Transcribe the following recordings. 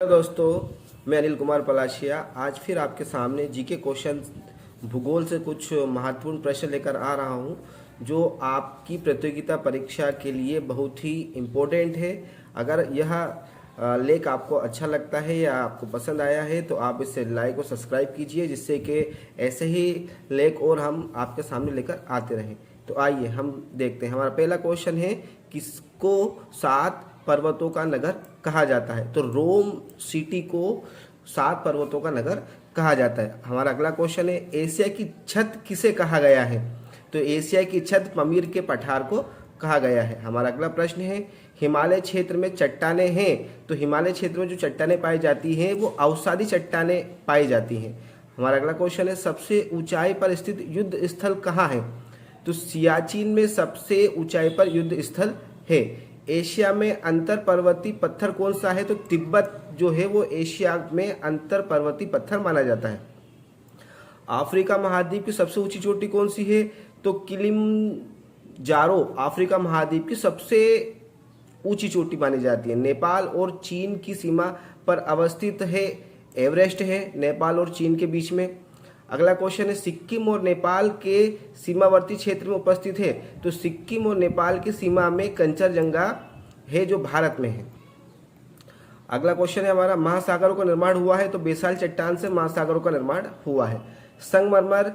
दोस्तों, मैं अनिल कुमार पलाशिया आज फिर आपके सामने जीके क्वेश्चन भूगोल से कुछ महत्वपूर्ण प्रश्न लेकर आ रहा हूं जो आपकी प्रतियोगिता परीक्षा के लिए बहुत ही इम्पोर्टेंट है। अगर यह लेख आपको अच्छा लगता है या आपको पसंद आया है तो आप इसे लाइक और सब्सक्राइब कीजिए, जिससे कि ऐसे ही लेख और हम आपके सामने लेकर आते रहें। तो आइए हम देखते हैं। हमारा पहला क्वेश्चन है, किसको 7 पर्वतों का नगर कहा जाता है? तो रोम सिटी को 7 पर्वतों का नगर कहा जाता है। हमारा अगला क्वेश्चन है, एशिया की छत किसे कहा गया है? तो एशिया की छत पमीर के पठार को कहा गया है। हमारा अगला प्रश्न है, हिमालय क्षेत्र में चट्टानें हैं, तो हिमालय क्षेत्र में जो चट्टानें पाई जाती हैं वो अवसादी चट्टानें पाई जाती हैं। हमारा अगला क्वेश्चन है, सबसे ऊंचाई पर स्थित युद्ध स्थल कहाँ है? तो सियाचिन में सबसे ऊंचाई पर युद्ध स्थल है। एशिया में अंतर पर्वतीय पत्थर कौन सा है? तो तिब्बत जो है वो एशिया में अंतर पर्वतीय पत्थर माना जाता है। अफ्रीका महाद्वीप की सबसे ऊंची चोटी कौन सी है? तो किलिमंजारो अफ्रीका महाद्वीप की सबसे ऊंची चोटी मानी जाती है। नेपाल और चीन की सीमा पर अवस्थित है। एवरेस्ट है नेपाल और चीन के बीच में। अगला क्वेश्चन है, सिक्किम और नेपाल के सीमावर्ती क्षेत्र में उपस्थित है। तो सिक्किम और नेपाल की सीमा में कंचनजंगा है जो भारत में है। अगला क्वेश्चन है हमारा, महासागरों का निर्माण हुआ है? तो बेसाल्ट चट्टान से महासागरों का निर्माण हुआ है। संगमरमर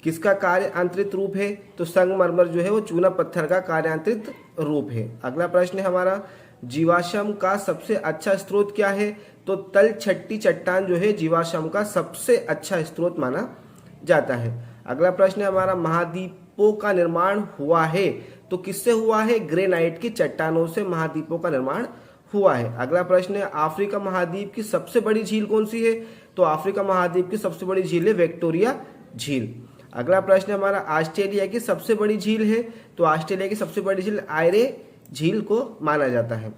किसका कार्यांतरित रूप है? तो संगमरमर जो है वो चूना पत्थर का कार्यांतरित रूप है। अगला प्रश्न है हमारा, जीवाश्म का सबसे अच्छा स्रोत क्या है? तो तलछट्टी चट्टान जो है जीवाश्म का सबसे अच्छा स्रोत माना जाता है। अगला प्रश्न है हमारा, महाद्वीपों का निर्माण हुआ है? तो किससे हुआ है? ग्रेनाइट की चट्टानों से महाद्वीपों का निर्माण हुआ है। अगला प्रश्न है, अफ्रीका महाद्वीप की सबसे बड़ी झील कौन सी है? तो अफ्रीका महाद्वीप की सबसे बड़ी झील है विक्टोरिया झील। अगला प्रश्न है हमारा, ऑस्ट्रेलिया की सबसे बड़ी झील है? तो ऑस्ट्रेलिया की सबसे बड़ी झील आयरे झील को माना जाता है।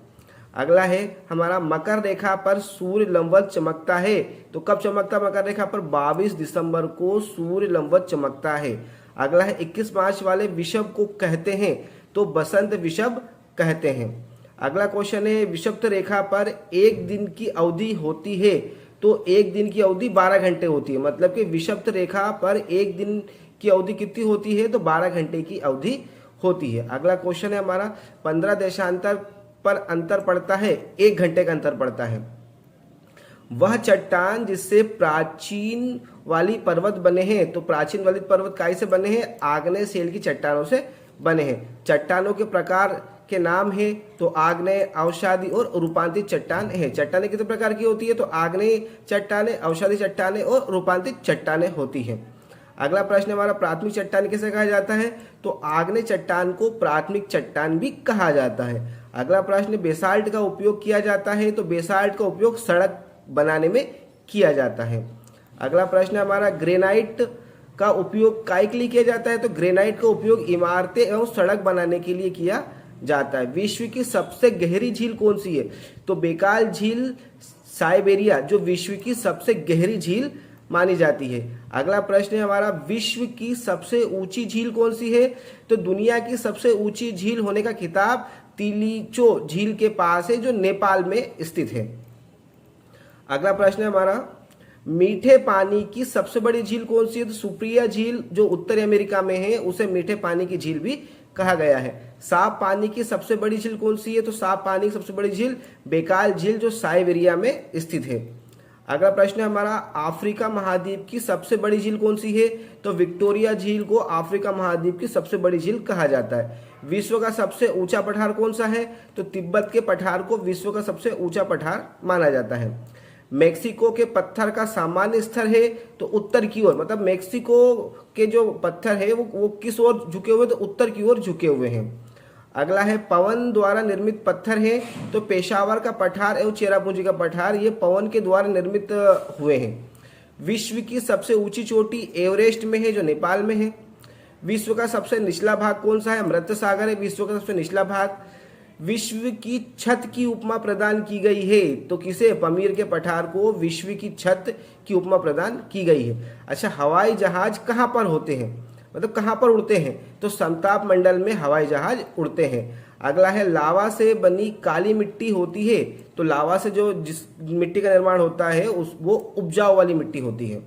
अगला है हमारा, मकर रेखा पर सूर्य लंबवत चमकता है? तो कब चमकता मकर रेखा पर? 22 दिसंबर को सूर्य लंबवत चमकता है। अगला है, 21 मार्च वाले विषुव को कहते हैं? तो बसंत विषुव कहते हैं। अगला क्वेश्चन है, विषुवत रेखा पर एक दिन की अवधि होती है? तो एक दिन की अवधि 12 घंटे होती है। मतलब कि विषुवत रेखा पर एक दिन की अवधि कितनी होती है? तो 12 घंटे की अवधि होती है। अगला क्वेश्चन है हमारा, 15 देशांतर पर अंतर पड़ता है, 1 घंटे का अंतर पड़ता है। वह चट्टान जिससे प्राचीन वाली पर्वत बने हैं? तो प्राचीन वाली पर्वत काय से बने हैं? आग्नेय शैल की चट्टानों से बने हैं। चट्टानों के प्रकार के नाम है? तो आग्नेय, अवसादी और रूपांतरित चट्टान है। चट्टानें कितने प्रकार की होती है? तो आग्नेय चट्टानें, अवसादी चट्टानें और रूपांतरित चट्टानें होती हैं। अगला प्रश्न हमारा, प्राथमिक चट्टान किसे कहा जाता है? तो आग्नेय चट्टान को प्राथमिक चट्टान भी कहा जाता है। अगला प्रश्न, बेसाल्ट का उपयोग किया जाता है? तो बेसाल्ट का उपयोग सड़क बनाने में किया जाता है। अगला प्रश्न हमारा, ग्रेनाइट का उपयोग काय के लिए किया जाता है? तो ग्रेनाइट का उपयोग इमारतें एवं सड़क बनाने के लिए किया जाता है। विश्व की सबसे गहरी झील कौन सी है? तो बेकाल झील साइबेरिया जो विश्व की सबसे गहरी झील मानी जाती है। अगला प्रश्न है हमारा, विश्व की सबसे ऊंची झील कौन सी है? तो दुनिया की सबसे ऊंची झील होने का खिताब तिलिचो झील के पास है जो नेपाल में स्थित है। अगला प्रश्न है हमारा, मीठे पानी की सबसे बड़ी झील कौन सी है? तो सुप्रिया झील जो उत्तरी अमेरिका में है उसे मीठे पानी की झील भी कहा गया है। साफ पानी की सबसे बड़ी झील कौन सी है? तो साफ पानी की सबसे बड़ी झील बेकाल झील जो साइबेरिया में स्थित है। अगला प्रश्न है हमारा, अफ्रीका महाद्वीप की सबसे बड़ी झील कौन सी है? तो विक्टोरिया झील को अफ्रीका महाद्वीप की सबसे बड़ी झील कहा जाता है। विश्व का सबसे ऊंचा पठार कौन सा है? तो तिब्बत के पठार को विश्व का सबसे ऊंचा पठार माना जाता है। मेक्सिको के पत्थर का सामान्य स्तर है? तो उत्तर की ओर, मतलब मेक्सिको के जो पत्थर है वो किस ओर झुके हुए? तो उत्तर की ओर झुके हुए हैं। अगला है, पवन द्वारा निर्मित पत्थर है? तो पेशावर का पठार एवं चेरापूंजी का पठार ये पवन के द्वारा निर्मित हुए हैं। विश्व की सबसे ऊंची चोटी एवरेस्ट में है जो नेपाल में है। विश्व का सबसे निचला भाग कौन सा है? अमृत सागर है विश्व का सबसे निचला भाग। विश्व की छत की उपमा प्रदान की गई है? तो किसे? पमीर के पठार को विश्व की छत की उपमा प्रदान की गई है। अच्छा, हवाई जहाज कहाँ पर होते हैं? मतलब कहाँ पर उड़ते हैं? तो समताप मंडल में हवाई जहाज उड़ते हैं। अगला है लावा से बनी काली मिट्टी होती है, तो लावा से जो जिस मिट्टी का निर्माण होता है वो उपजाऊ वाली मिट्टी होती है।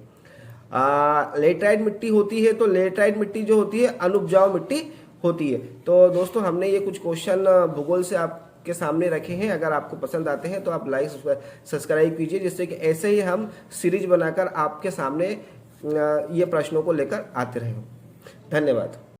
लेटराइट मिट्टी होती है, तो लेटराइट मिट्टी जो होती है अनुपजाऊ मिट्टी होती है। तो दोस्तों हमने ये कुछ क्वेश्चन भूगोल से आपके सामने रखे हैं। अगर आपको पसंद आते हैं तो आप लाइक सब्सक्राइब कीजिए, जिससे कि ऐसे ही हम सीरीज बनाकर आपके सामने ये प्रश्नों को लेकर आते रहें। धन्यवाद।